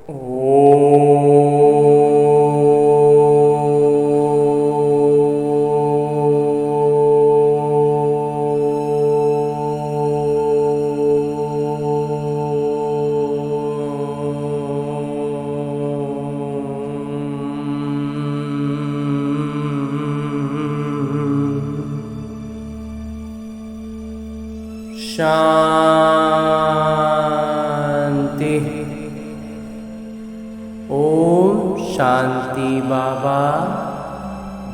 शांति। ओम शांति बाबा।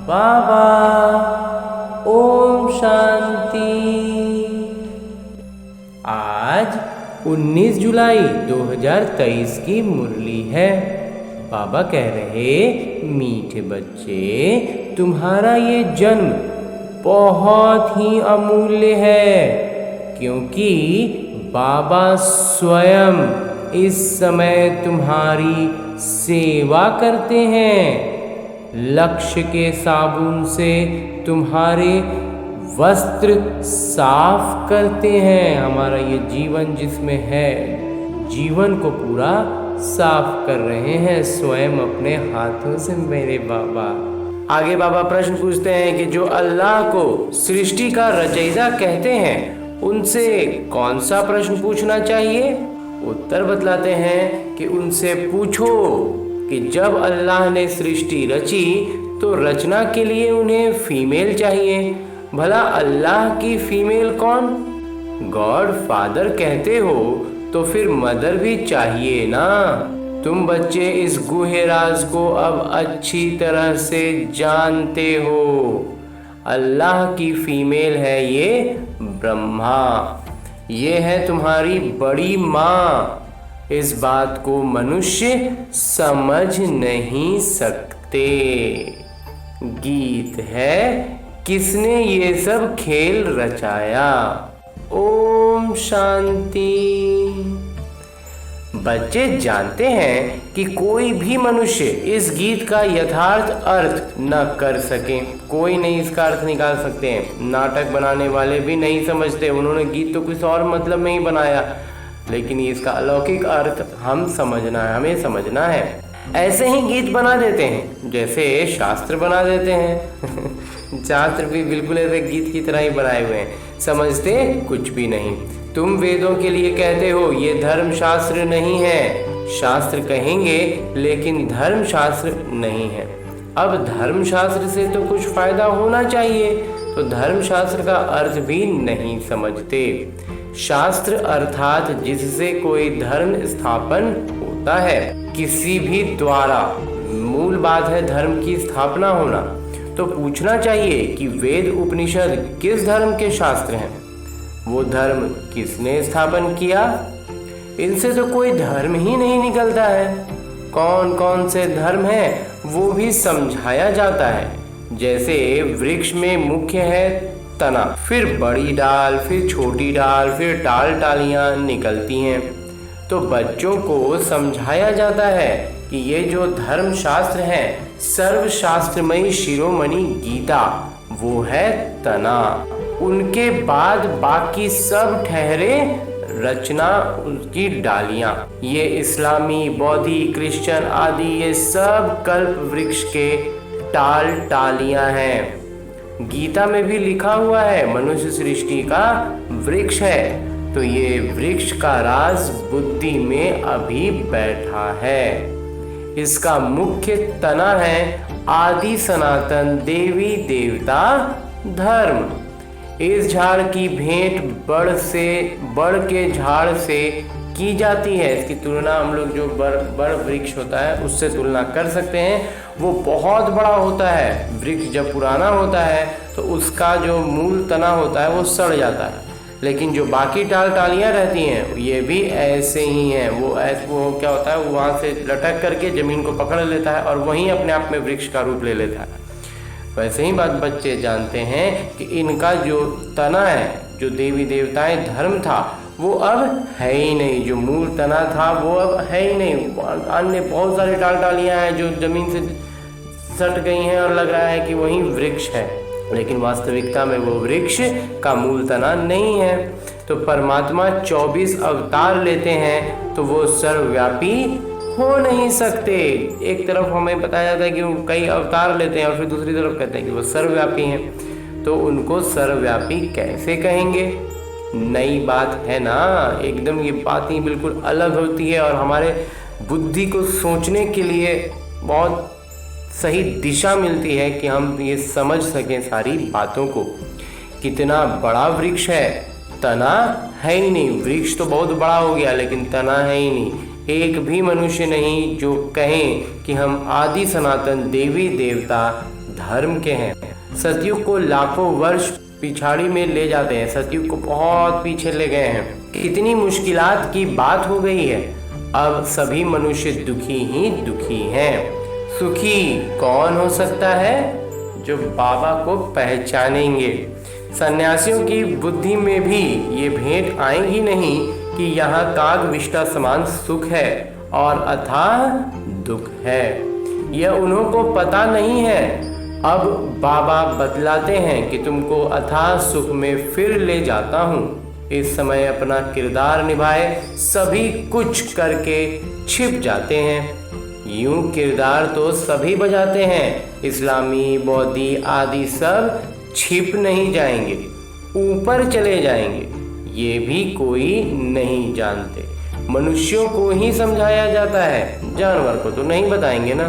बाबा ओम शांति। आज 19 जुलाई 2023 की मुरली है। बाबा कह रहे, मीठे बच्चे, तुम्हारा ये जन्म बहुत ही अमूल्य है, क्योंकि बाबा स्वयं इस समय तुम्हारी सेवा करते हैं। लक्ष्य के साबुन से तुम्हारे वस्त्र साफ करते हैं। हमारा ये जीवन जिसमें है, जीवन को पूरा साफ कर रहे हैं स्वयं अपने हाथों से मेरे बाबा। आगे बाबा प्रश्न पूछते हैं कि जो अल्लाह को सृष्टि का रचयिता कहते हैं, उनसे कौन सा प्रश्न पूछना चाहिए? उत्तर बतलाते हैं कि उनसे पूछो कि जब अल्लाह ने सृष्टि रची तो रचना के लिए उन्हें फीमेल चाहिए। भला अल्लाह की फीमेल कौन? गॉड फादर कहते हो तो फिर मदर भी चाहिए ना। तुम बच्चे इस गूढ़ राज को अब अच्छी तरह से जानते हो। अल्लाह की फीमेल है ये ब्रह्मा, ये है तुम्हारी बड़ी माँ। इस बात को मनुष्य समझ नहीं सकते। गीत है, किसने ये सब खेल रचाया? ओम शांति। बच्चे जानते हैं कि कोई भी मनुष्य इस गीत का यथार्थ अर्थ न कर सके। कोई नहीं इसका अर्थ निकाल सकते हैं। नाटक बनाने वाले भी नहीं समझते। उन्होंने गीत तो कुछ और मतलब में ही बनाया, लेकिन इसका अलौकिक अर्थ हमें समझना है। ऐसे ही गीत बना देते हैं जैसे शास्त्र बना देते हैं। शास्त्र भी बिल्कुल ऐसे गीत की तरह ही बनाए हुए हैं, समझते कुछ भी नहीं। तुम वेदों के लिए कहते हो ये धर्म शास्त्र नहीं है। शास्त्र कहेंगे लेकिन धर्म शास्त्र नहीं है। अब धर्म शास्त्र से तो कुछ फायदा होना चाहिए, तो धर्म शास्त्र का अर्थ भी नहीं समझते। शास्त्र अर्थात जिससे कोई धर्म स्थापन होता है किसी भी द्वारा, मूल बात है धर्म की स्थापना होना। तो पूछना चाहिए कि वेद उपनिषद किस धर्म के शास्त्र हैं? वो धर्म किसने स्थापन किया? इनसे तो कोई धर्म ही नहीं निकलता है। कौन कौन से धर्म हैं वो भी समझाया जाता है। जैसे वृक्ष में मुख्य है तना, फिर बड़ी डाल, फिर छोटी डाल, फिर टाल टालियां निकलती हैं। तो बच्चों को समझाया जाता है कि ये जो धर्म शास्त्र है, सर्वशास्त्रमयी शिरोमणि गीता, वो है तना। उनके बाद बाकी सब ठहरे रचना, उनकी डालियां। ये इस्लामी, बौद्धि, क्रिश्चियन आदि ये सब कल्प वृक्ष के टाल टालियां हैं। गीता में भी लिखा हुआ है मनुष्य सृष्टि का वृक्ष है। तो ये वृक्ष का राज बुद्धि में अभी बैठा है। इसका मुख्य तना है आदि सनातन देवी देवता धर्म। इस झाड़ की भेंट बड़ के झाड़ से की जाती है। इसकी तुलना हम लोग जो बड़ वृक्ष होता है उससे तुलना कर सकते हैं। वो बहुत बड़ा होता है। वृक्ष जब पुराना होता है तो उसका जो मूल तना होता है वो सड़ जाता है, लेकिन जो बाकी टालियां रहती हैं ये भी ऐसे ही हैं। वो क्या होता है, वो वहाँ से लटक करके ज़मीन को पकड़ लेता है और वहीं अपने आप में वृक्ष का रूप ले लेता है। वैसे ही बात बच्चे जानते हैं कि इनका जो तना है, जो देवी देवताएं धर्म था, वो अब है ही नहीं। जो मूल तना था वो अब है ही नहीं। अन्य बहुत सारी टालियां हैं जो ज़मीन से सट गई हैं और लग रहा है कि वही वृक्ष है, लेकिन वास्तविकता में वो वृक्ष का मूल तना नहीं है। तो परमात्मा 24 अवतार लेते हैं तो वो सर्वव्यापी हो नहीं सकते। एक तरफ हमें बताया जाता है कि वो कई अवतार लेते हैं और फिर दूसरी तरफ कहते हैं कि वो सर्वव्यापी हैं, तो उनको सर्वव्यापी कैसे कहेंगे? नई बात है ना, एकदम ये बात ही बिल्कुल अलग होती है और हमारे बुद्धि को सोचने के लिए बहुत सही दिशा मिलती है कि हम ये समझ सकें सारी बातों को। कितना बड़ा वृक्ष है, तना है ही नहीं। वृक्ष तो बहुत बड़ा हो गया लेकिन तना है ही नहीं। एक भी मनुष्य नहीं जो कहें कि हम आदि सनातन देवी देवता धर्म के हैं। सतयुग को लाखों वर्ष पिछाड़ी में ले जाते हैं, सतयुग को बहुत पीछे ले गए हैं। इतनी मुश्किलात की बात हो गई है, अब सभी मनुष्य दुखी ही दुखी हैं। सुखी कौन हो सकता है? जो बाबा को पहचानेंगे। सन्यासियों की बुद्धि में भी ये भेंट आएगी नहीं कि यहाँ काग विष्टा समान सुख है और अथाह दुख है। यह उन्हों को पता नहीं है। अब बाबा बतलाते हैं कि तुमको अथाह सुख में फिर ले जाता हूँ। इस समय अपना किरदार निभाए, सभी कुछ करके छिप जाते हैं। यूं किरदार तो सभी बजाते हैं, इस्लामी बौद्धि आदि सब छिप नहीं जाएंगे, ऊपर चले जाएंगे, ये भी कोई नहीं जानते। मनुष्यों को ही समझाया जाता है, जानवर को तो नहीं बताएंगे ना।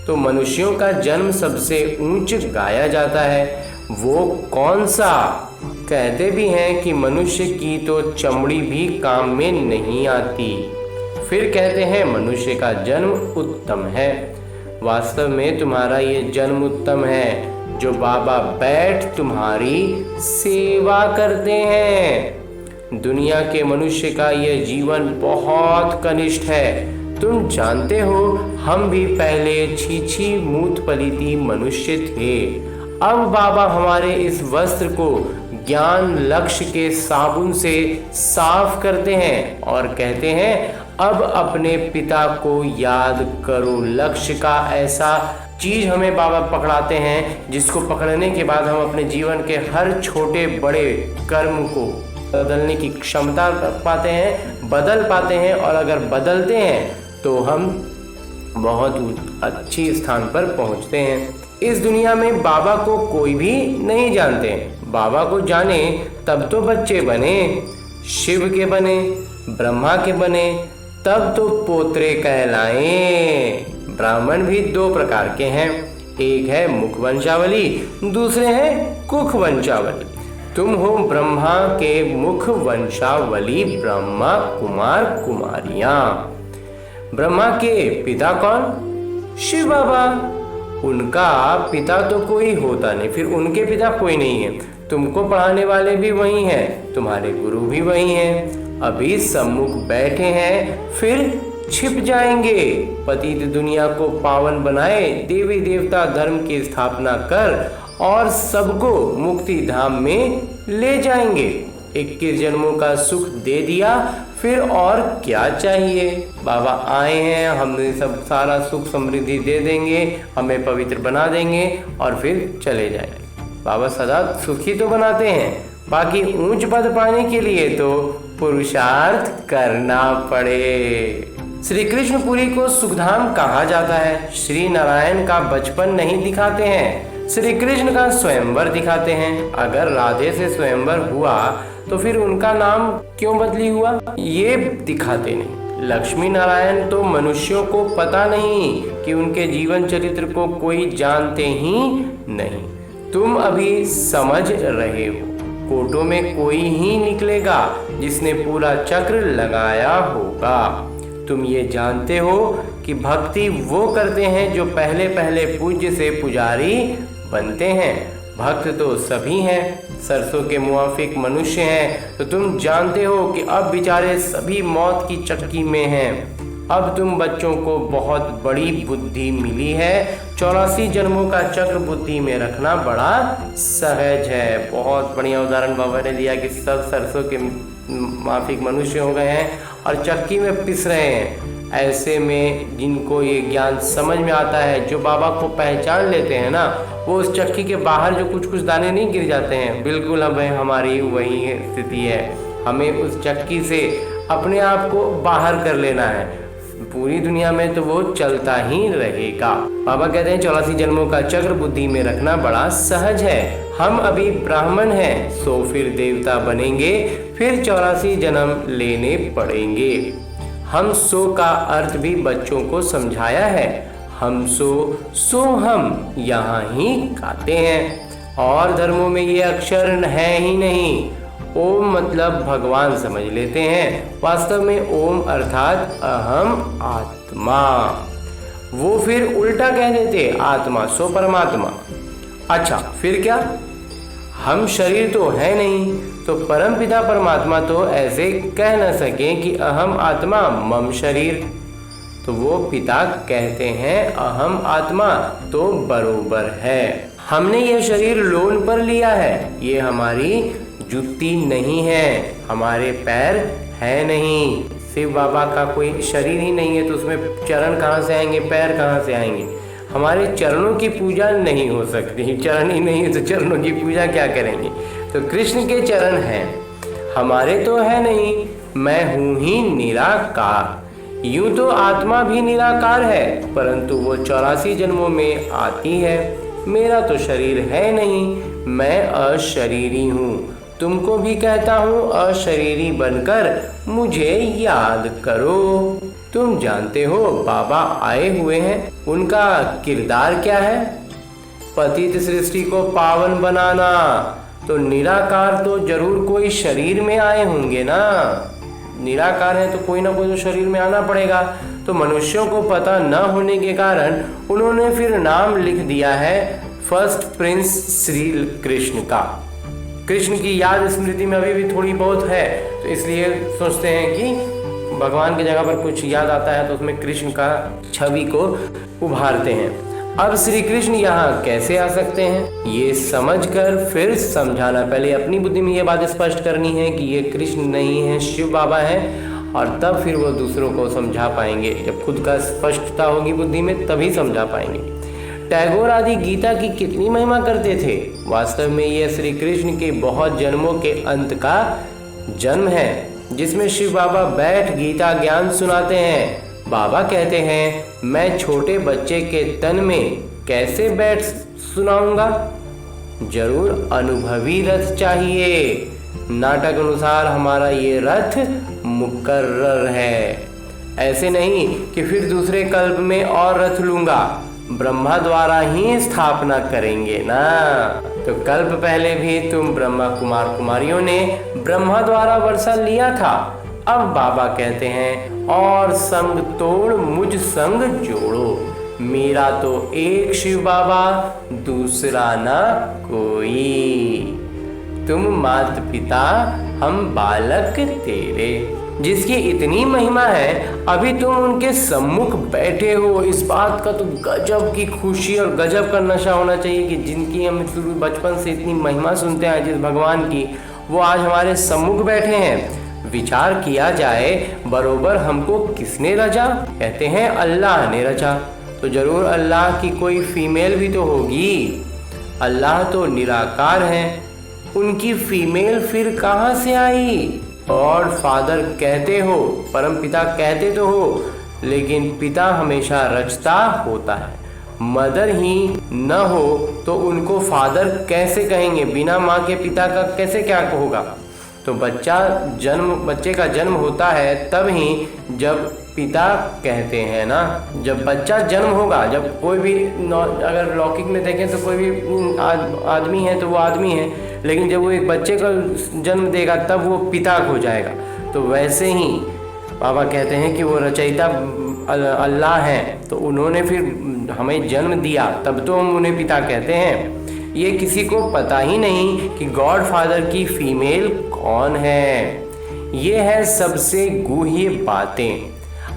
तो मनुष्यों का जन्म सबसे ऊंच गाया जाता है, वो कौन सा? कहते भी हैं कि मनुष्य की तो चमड़ी भी काम में नहीं आती। फिर कहते हैं मनुष्य का जन्म उत्तम है। वास्तव में तुम्हारा ये जन्म उत्तम है, जो बाबा बैठ तुम्हारी सेवा करते हैं। दुनिया के मनुष्य का यह जीवन बहुत कनिष्ठ है। तुम जानते हो, हम भी पहले छीछी मूत पलीती मनुष्य थे। अब बाबा हमारे इस वस्त्र को ज्ञान लक्ष्य के साबुन से साफ करते हैं और कहते हैं अब अपने पिता को याद करो। लक्ष्य का ऐसा चीज हमें बाबा पकड़ाते हैं जिसको पकड़ने के बाद हम अपने जीवन के हर छोटे बड़े कर्म को बदलने की क्षमता रख पाते हैं, बदल पाते हैं। और अगर बदलते हैं तो हम बहुत अच्छी स्थान पर पहुंचते हैं। इस दुनिया में बाबा को कोई भी नहीं जानते हैं। बाबा को जाने तब तो बच्चे बने, शिव के बने, ब्रह्मा के बने, तब तो पोत्रे कहलाएं। ब्राह्मण भी दो प्रकार के हैं, एक है मुख वंशावली, दूसरे हैं कुख वंशावली। तुम हो ब्रह्मा के मुख वंशावली, ब्रह्मा कुमार कुमारियां। ब्रह्मा के पिता कौन? शिव बाबा। उनका पिता तो कोई होता नहीं, फिर उनके पिता कोई नहीं है। तुमको पढ़ाने वाले भी वही हैं, तुम्हारे गुरु भी वही हैं। अभी सम्मुख बैठे हैं, फिर छिप जाएंगे। पतित दुनिया को पावन बनाए, देवी देवता धर्म की स्थापना कर और सबको मुक्ति धाम में ले जाएंगे। 21 जन्मों का सुख दे दिया, फिर और क्या चाहिए? बाबा आए हैं, हमने सब सारा सुख समृद्धि दे देंगे, हमें पवित्र बना देंगे और फिर चले जाएंगे। बाबा सदा सुखी तो बनाते हैं, बाकी ऊंच पद पाने के लिए तो पुरुषार्थ करना पड़े। श्री कृष्णपुरी को सुखधाम कहा जाता है। श्री नारायण का बचपन नहीं दिखाते हैं, श्री कृष्ण का स्वयंवर दिखाते हैं। अगर राधे से स्वयंवर हुआ तो फिर उनका नाम क्यों बदली हुआ, ये दिखाते नहीं। लक्ष्मी नारायण तो मनुष्यों को पता नहीं कि उनके जीवन चरित्र को कोई जानते ही नहीं। तुम अभी समझ रहे हो, कोटों में कोई ही निकलेगा जिसने पूरा चक्र लगाया होगा। तुम ये जानते हो कि भक्ति वो करते हैं जो पहले पहले पूज्य से पुजारी बनते हैं। भक्त तो सभी हैं, सरसों के मुआफिक मनुष्य हैं। तो तुम जानते हो कि अब बेचारे सभी मौत की चक्की में हैं। अब तुम बच्चों को बहुत बड़ी बुद्धि मिली है। 84 जन्मों का चक्र बुद्धि में रखना बड़ा सहज है। बहुत बढ़िया उदाहरण बाबा ने दिया कि सब सरसों के माफिक मनुष्य हो गए हैं और चक्की में पिस रहे हैं। ऐसे में जिनको ये ज्ञान समझ में आता है, जो बाबा को पहचान लेते हैं ना, वो उस चक्की के बाहर जो कुछ कुछ दाने नहीं गिर जाते हैं, बिल्कुल अब हमारी वही स्थिति है। हमें उस चक्की से अपने आप को बाहर कर लेना है। पूरी दुनिया में तो वो चलता ही रहेगा। बाबा कहते हैं 84 जन्मों का चक्र बुद्धि में रखना बड़ा सहज है। हम अभी ब्राह्मण हैं, सो फिर देवता बनेंगे, फिर 84 जन्म लेने पड़ेंगे। हम सो का अर्थ भी बच्चों को समझाया है। हम सो हम यहाँ ही गाते हैं। और धर्मों में ये अक्षर है ही नहीं। ओम मतलब भगवान समझ लेते हैं, वास्तव में ओम अर्थात अहम आत्मा। वो फिर उल्टा कह देते, आत्मा सो परमात्मा। अच्छा फिर क्या? हम शरीर तो है नहीं, तो परमपिता परमात्मा तो ऐसे कह न सके कि अहम आत्मा मम शरीर। तो वो पिता कहते हैं अहम आत्मा, तो बरोबर है। हमने ये शरीर लोन पर लिया है, ये हमारी जुत्ती नहीं है, हमारे पैर है नहीं। शिव बाबा का कोई शरीर ही नहीं है तो उसमें चरण कहाँ से आएंगे, पैर कहाँ से आएंगे? हमारे चरणों की पूजा नहीं हो सकती। चरण ही नहीं है तो चरणों की पूजा क्या करेंगे? तो कृष्ण के चरण हैं, हमारे तो है नहीं। मैं हूँ ही निराकार। यूं तो आत्मा भी निराकार है, परंतु वो 84 जन्मों में आती है। मेरा तो शरीर है नहीं, मैं अशरीरी हूँ। तुमको भी कहता हूँ अशरीरी बनकर मुझे याद करो। तुम जानते हो बाबा आए हुए हैं, उनका किरदार क्या है? पतित सृष्टि को पावन बनाना। तो निराकार तो जरूर कोई शरीर में आए होंगे ना। निराकार है तो कोई ना कोई तो शरीर में आना पड़ेगा। तो मनुष्यों को पता न होने के कारण उन्होंने फिर नाम लिख दिया है फर्स्ट प्रिंस श्री कृष्ण का। कृष्ण की याद स्मृति में अभी भी थोड़ी बहुत है, तो इसलिए सोचते हैं कि भगवान की जगह पर कुछ याद आता है तो उसमें कृष्ण का छवि को उभारते हैं। अब श्री कृष्ण यहाँ कैसे आ सकते हैं, ये समझकर फिर समझाना। पहले अपनी बुद्धि में ये बात स्पष्ट करनी है कि ये कृष्ण नहीं है, शिव बाबा है, और तब फिर वो दूसरों को समझा पाएंगे। जब खुद का स्पष्टता होगी बुद्धि में तभी समझा पाएंगे। टैगोर आदि गीता की कितनी महिमा करते थे। वास्तव में यह श्री कृष्ण के बहुत जन्मों के अंत का जन्म है, जिसमें शिव बाबा बैठ गीता ज्ञान सुनाते हैं। बाबा कहते हैं मैं छोटे बच्चे के तन में कैसे बैठ सुनाऊंगा? जरूर अनुभवी रथ चाहिए। नाटक अनुसार हमारा ये रथ मुकर्रर है। ऐसे नहीं कि फिर दूसरे कल्प में और रथ लूंगा। ब्रह्मा द्वारा ही स्थापना करेंगे ना। तो कल्प पहले भी तुम ब्रह्मा कुमार कुमारियों ने ब्रह्मा द्वारा वर्षा लिया था। अब बाबा कहते हैं और संग तोड़ मुझ संग जोड़ो। मेरा तो एक शिव बाबा, दूसरा ना कोई। तुम मात पिता, हम बालक तेरे। जिसकी इतनी महिमा है, अभी तुम उनके सम्मुख बैठे हो। इस बात का तो गजब की खुशी और गजब का नशा होना चाहिए कि जिनकी हम शुरू बचपन से इतनी महिमा सुनते हैं जिस भगवान की, वो आज हमारे सम्मुख बैठे हैं। विचार किया जाए बरोबर हमको किसने रचा? कहते हैं अल्लाह ने रचा। तो जरूर अल्लाह की कोई फीमेल भी तो होगी। अल्लाह तो निराकार है, उनकी फीमेल फिर कहाँ से आई? और फादर कहते हो, परम पिता कहते तो हो, लेकिन पिता हमेशा रचता होता है। मदर ही न हो तो उनको फादर कैसे कहेंगे? बिना माँ के पिता का कैसे क्या होगा? तो बच्चे का जन्म होता है तब ही जब पिता कहते हैं ना। जब बच्चा जन्म होगा, जब कोई भी अगर लौकिक में देखें तो कोई भी आदमी है तो वो आदमी है, लेकिन जब वो एक बच्चे का जन्म देगा तब वो पिता हो जाएगा। तो वैसे ही बाबा कहते हैं कि वो रचयिता अल्लाह हैं, तो उन्होंने फिर हमें जन्म दिया, तब तो हम उन्हें पिता कहते हैं। ये किसी को पता ही नहीं कि गॉड फादर की फीमेल कौन है। ये है सबसे गुह्य बातें।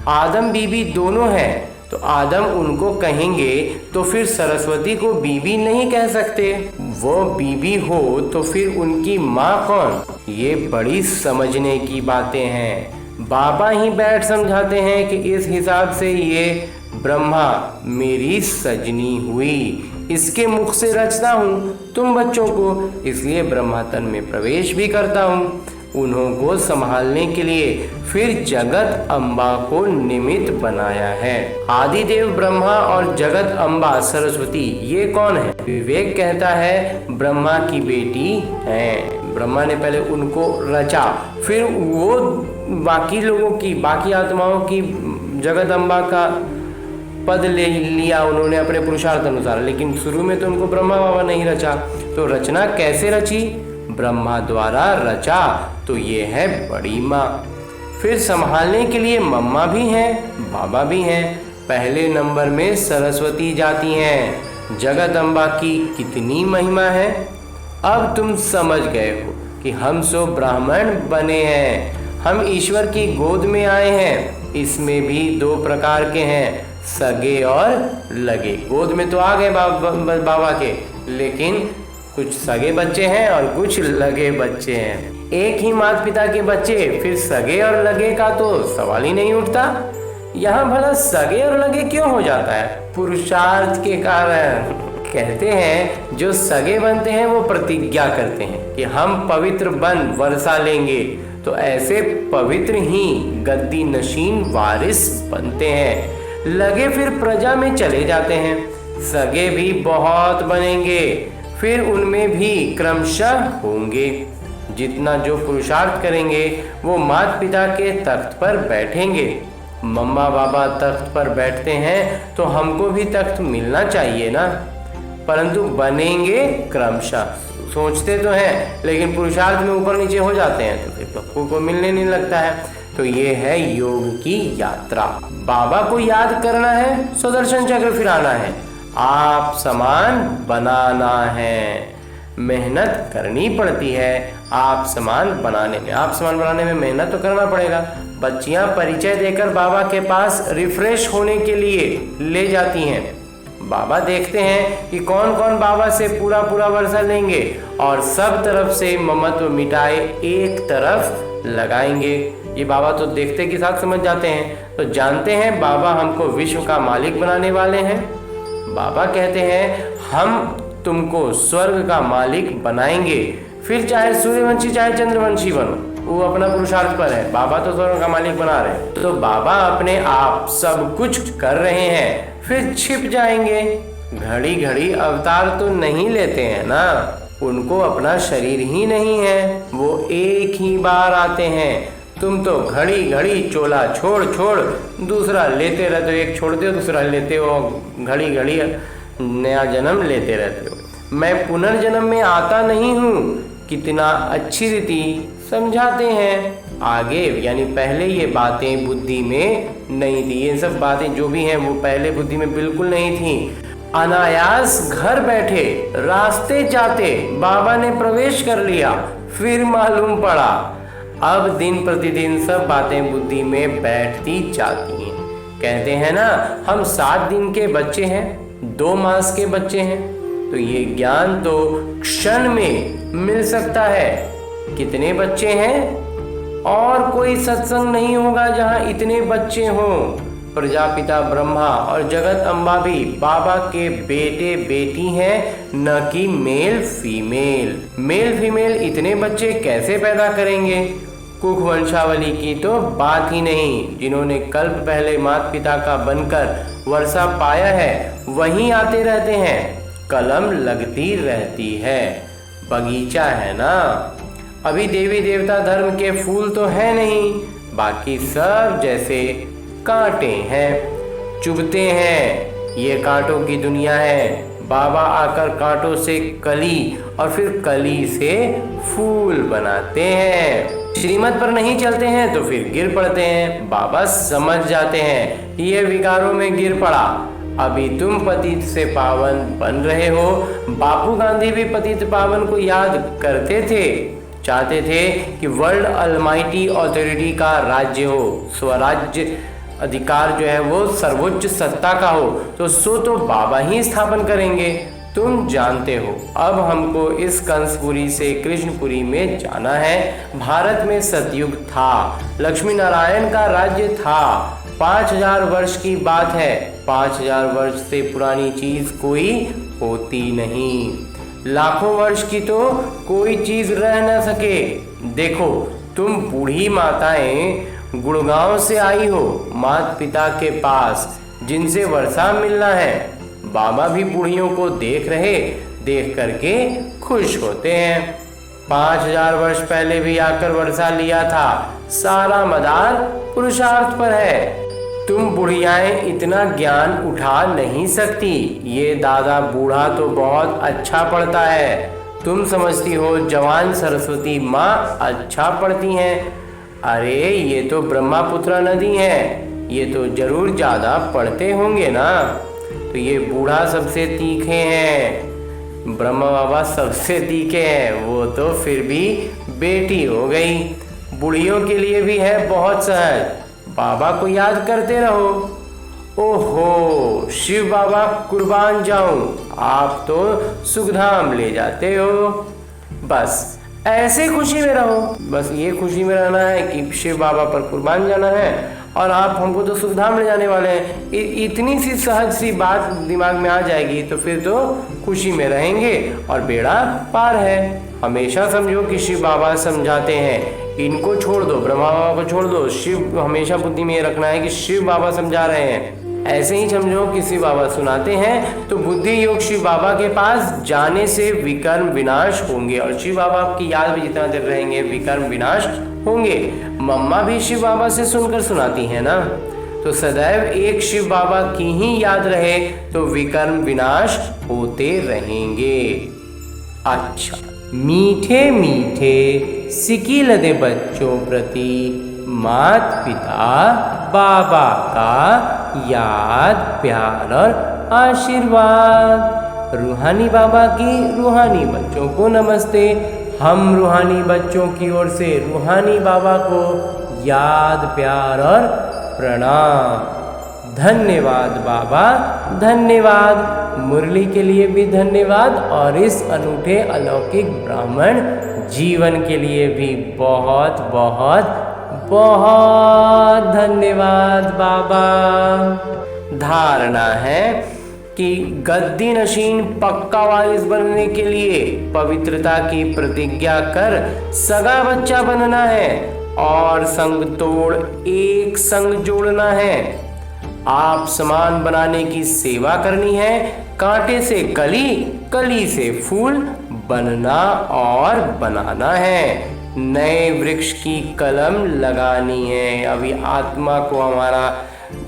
आदम बीबी दोनों हैं, तो आदम उनको कहेंगे तो फिर सरस्वती को बीबी नहीं कह सकते। वो बीबी हो तो फिर उनकी माँ कौन? ये बड़ी समझने की बातें हैं। बाबा ही बैठ समझाते हैं कि इस हिसाब से ये ब्रह्मा मेरी सजनी हुई, इसके मुख से रचता हूँ तुम बच्चों को, इसलिए ब्रह्मा तन में प्रवेश भी करता हूँ। उन्हों संभालने के लिए फिर जगत अम्बा को निमित्त बनाया है। आदिदेव ब्रह्मा और जगत अम्बा सरस्वती ये कौन है? विवेक कहता है ब्रह्मा की बेटी है। ब्रह्मा ने पहले उनको रचा, फिर वो बाकी लोगों की, बाकी आत्माओं की जगत अम्बा का पद ले लिया उन्होंने अपने पुरुषार्थ अनुसार, लेकिन शुरू में तो उनको ब्रह्मा बाबा नहीं रचा। तो रचना कैसे रची? ब्रह्मा द्वारा रचा, तो ये है बड़ी माँ। फिर संभालने के लिए मम्मा भी हैं, बाबा भी हैं। पहले नंबर में सरस्वती जाती हैं। जगत अम्बा की कितनी महिमा है। अब तुम समझ गए हो कि हम सो ब्राह्मण बने हैं, हम ईश्वर की गोद में आए हैं। इसमें भी दो प्रकार के हैं, सगे और लगे। गोद में तो आ गए बाबा के, लेकिन कुछ सगे बच्चे हैं और कुछ लगे बच्चे हैं। एक ही माता पिता के बच्चे, फिर सगे और लगे का तो सवाल ही नहीं उठता। यहाँ भला सगे और लगे क्यों हो जाता है? पुरुषार्थ के कारण। कहते हैं जो सगे बनते हैं वो प्रतिज्ञा करते हैं कि हम पवित्र बन वर्षा लेंगे, तो ऐसे पवित्र ही गद्दी नशीन वारिस बनते हैं। लगे फिर प्रजा में चले जाते हैं। सगे भी बहुत बनेंगे, फिर उनमें भी क्रमशः होंगे। जितना जो पुरुषार्थ करेंगे वो माता पिता के तख्त पर बैठेंगे। मम्मा बाबा तख्त पर बैठते हैं तो हमको भी तख्त मिलना चाहिए ना, परंतु बनेंगे क्रमशः। सोचते तो हैं लेकिन पुरुषार्थ में ऊपर नीचे हो जाते हैं, तो फिर सबको को मिलने नहीं लगता है। तो ये है योग की यात्रा। बाबा को याद करना है, सुदर्शन चक्र फिराना है, आप समान बनाना है। मेहनत करनी पड़ती है आप समान बनाने में। आप समान बनाने में मेहनत तो करना पड़ेगा। बच्चियां परिचय देकर बाबा के पास रिफ्रेश होने के लिए ले जाती हैं। बाबा देखते हैं कि कौन कौन बाबा से पूरा पूरा वर्षा लेंगे और सब तरफ से ममत्व मिटाए एक तरफ लगाएंगे। ये बाबा तो देखते के साथ समझ जाते हैं, तो जानते हैं बाबा हमको विश्व का मालिक बनाने वाले हैं। बाबा कहते हैं हम तुमको स्वर्ग का मालिक बनाएंगे, फिर चाहे सूर्यवंशी चाहे चंद्रवंशी बनो, वो अपना पुरुषार्थ पर है। बाबा तो स्वर्ग का मालिक बना रहे हैं, तो बाबा अपने आप सब कुछ कर रहे हैं, फिर छिप जाएंगे। घड़ी घड़ी अवतार तो नहीं लेते हैं ना, उनको अपना शरीर ही नहीं है, वो एक ही बार आते हैं। तुम तो घड़ी घड़ी चोला छोड़ छोड़ दूसरा लेते रहते हो, एक छोड़ते हो दूसरा लेते हो, घड़ी घड़ी नया जन्म लेते रहते हो। मैं पुनर्जन्म में आता नहीं हूँ, कितना अच्छी रीति समझाते हैं। आगे यानी पहले ये बातें बुद्धि में नहीं थी, ये सब बातें जो भी हैं वो पहले बुद्धि में बिल्कुल नहीं थी। अनायास घर बैठे रास्ते जाते बाबा ने प्रवेश कर लिया, फिर मालूम पड़ा। अब दिन प्रतिदिन सब बातें बुद्धि में बैठती जाती हैं। कहते हैं ना हम 7 दिन के बच्चे हैं, 2 मास के बच्चे हैं, तो ये ज्ञान तो क्षण में मिल सकता है। कितने बच्चे हैं? और कोई सत्संग नहीं होगा जहाँ इतने बच्चे हों। प्रजापिता ब्रह्मा और जगत अम्बा भी बाबा के बेटे बेटी हैं, न कि मेल फीमेल। मेल फीमेल इतने बच्चे कैसे पैदा करेंगे? कुख वंशावली की तो बात ही नहीं। जिन्होंने कल्प पहले माता पिता का बनकर वर्षा पाया है वहीं आते रहते हैं, कलम लगती रहती है। बगीचा है ना, अभी देवी देवता धर्म के फूल तो है नहीं, बाकी सब जैसे कांटे हैं, चुभते हैं। ये कांटों की दुनिया है। बाबा आकर कांटों से कली और फिर कली से फूल बनाते हैं। श्रीमत पर नहीं चलते हैं तो फिर गिर पड़ते हैं। बाबा समझ जाते हैं ये विकारों में गिर पड़ा, अभी तुम पतित से पावन बन रहे हो। बापू गांधी भी पतित पावन को याद करते थे, चाहते थे कि वर्ल्ड अलमाइटी अथॉरिटी का राज्य हो, स्वराज्य अधिकार जो है वो सर्वोच्च सत्ता का हो, तो सो तो बाबा ही स्थापन करेंगे। तुम जानते हो अब हमको इस कंसपुरी से कृष्णपुरी में जाना है। भारत में सतयुग था, लक्ष्मी नारायण का राज्य था। 5000 वर्ष की बात है। 5000 वर्ष से पुरानी चीज कोई होती नहीं। लाखों वर्ष की तो कोई चीज रह न सके। देखो तुम बूढ़ी माताएं गुड़गांव से आई हो माता पिता के पास जिनसे वर्षा मिलना है। बाबा भी बूढ़ियों को देख करके खुश होते हैं। 5000 वर्ष पहले भी आकर वर्षा लिया था। सारा मदार पुरुषार्थ पर है। तुम बुढ़ियाएं इतना ज्ञान उठा नहीं सकती। ये दादा बूढ़ा तो बहुत अच्छा पढ़ता है। तुम समझती हो जवान सरस्वती माँ अच्छा पढ़ती हैं। अरे ये तो ब्रह्मपुत्र नदी है, ये तो जरूर ज्यादा पढ़ते होंगे ना। तो ये बूढ़ा सबसे तीखे हैं, ब्रह्मा बाबा सबसे तीखे हैं। वो तो फिर भी बेटी हो गई। बुढ़ियों के लिए भी है बहुत सहज। बाबा को याद करते रहो। ओहो शिव बाबा कुर्बान जाऊं, आप तो सुखधाम ले जाते हो। बस ऐसे खुशी में रहो। बस ये खुशी में रहना है कि शिव बाबा पर कुर्बान जाना है और आप हमको तो सुखधाम ले जाने वाले हैं। इतनी सी सहज सी बात दिमाग में आ जाएगी तो फिर तो खुशी में रहेंगे और बेड़ा पार है। हमेशा समझो कि शिव बाबा समझाते हैं, इनको छोड़ दो, ब्रह्मा बाबा को छोड़ दो। शिव हमेशा बुद्धि में रखना है कि शिव बाबा समझा रहे हैं। ऐसे ही समझो कि शिव बाबा सुनाते हैं तो बुद्धि योग शिव बाबा के पास जाने से विकर्म विनाश होंगे। और शिव बाबा की याद में जितना देर रहेंगे विकर्म विनाश होंगे। मम्मा भी शिव बाबा से सुनकर सुनाती है ना। तो सदैव एक शिव बाबा की ही याद रहे तो विकर्म विनाश होते रहेंगे। अच्छा, मीठे मीठे सिकिल दे बच्चों प्रति माता पिता बाबा का याद प्यार और आशीर्वाद। रूहानी बाबा की रूहानी बच्चों को नमस्ते। हम रूहानी बच्चों की ओर से रूहानी बाबा को याद प्यार और प्रणाम। धन्यवाद बाबा, धन्यवाद। मुरली के लिए भी धन्यवाद और इस अनूठे अलौकिक ब्राह्मण जीवन के लिए भी बहुत बहुत बहुत धन्यवाद बाबा। धारणा है कि गद्दी नशीन पक्का वारिस बनने के लिए पवित्रता की प्रतिज्ञा कर सगा बच्चा बनना है और संग तोड़ एक संग जोड़ना है। आप समान बनाने की सेवा करनी है। कांटे से कली, कली से फूल बनना और बनाना है। नए वृक्ष की कलम लगानी है। अभी आत्मा को हमारा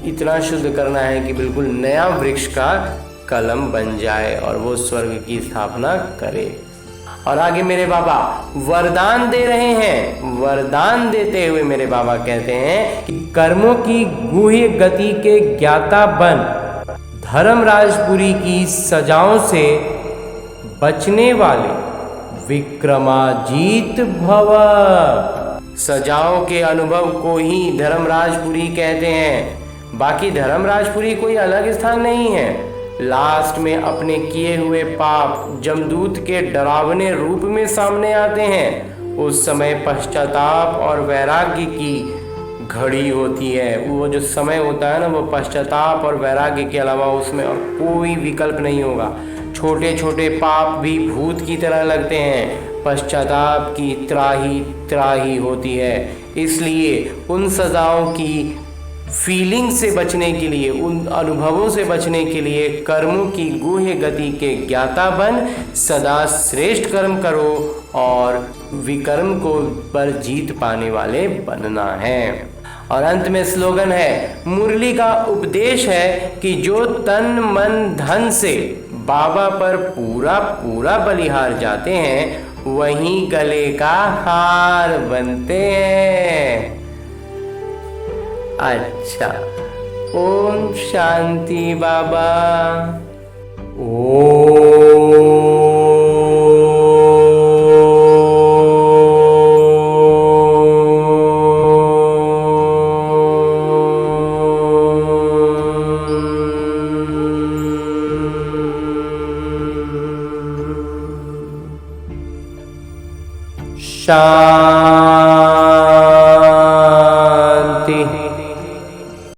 इतना शुद्ध करना है कि बिल्कुल नया वृक्ष का कलम बन जाए और वो स्वर्ग की स्थापना करे। और आगे मेरे बाबा वरदान दे रहे हैं। वरदान देते हुए मेरे बाबा कहते हैं कि कर्मों की गुह्य गति के ज्ञाता बन, धर्मराजपुरी की सजाओं से बचने वाले विक्रमाजीत भव। सजाओं के अनुभव को ही धर्मराजपुरी कहते हैं। बाकी धर्मराजपुरी कोई अलग स्थान नहीं है। लास्ट में अपने किए हुए पाप जमदूत के डरावने रूप में सामने आते हैं। उस समय पश्चाताप और वैराग्य की घड़ी होती है। वो जो समय होता है ना, वो पश्चाताप और वैराग्य के अलावा उसमें और कोई विकल्प नहीं होगा। छोटे छोटे पाप भी भूत की तरह लगते हैं। पश्चाताप की त्राही त्राही होती है। इसलिए उन सजाओं की फीलिंग से बचने के लिए, उन अनुभवों से बचने के लिए कर्मों की गुह्य गति के ज्ञाता बन सदा श्रेष्ठ कर्म करो और विकर्म को पर जीत पाने वाले बनना है। और अंत में स्लोगन है, मुरली का उपदेश है कि जो तन मन धन से बाबा पर पूरा पूरा बलिहार जाते हैं वहीं गले का हार बनते हैं। अच्छा, ओम शांति बाबा। शांति।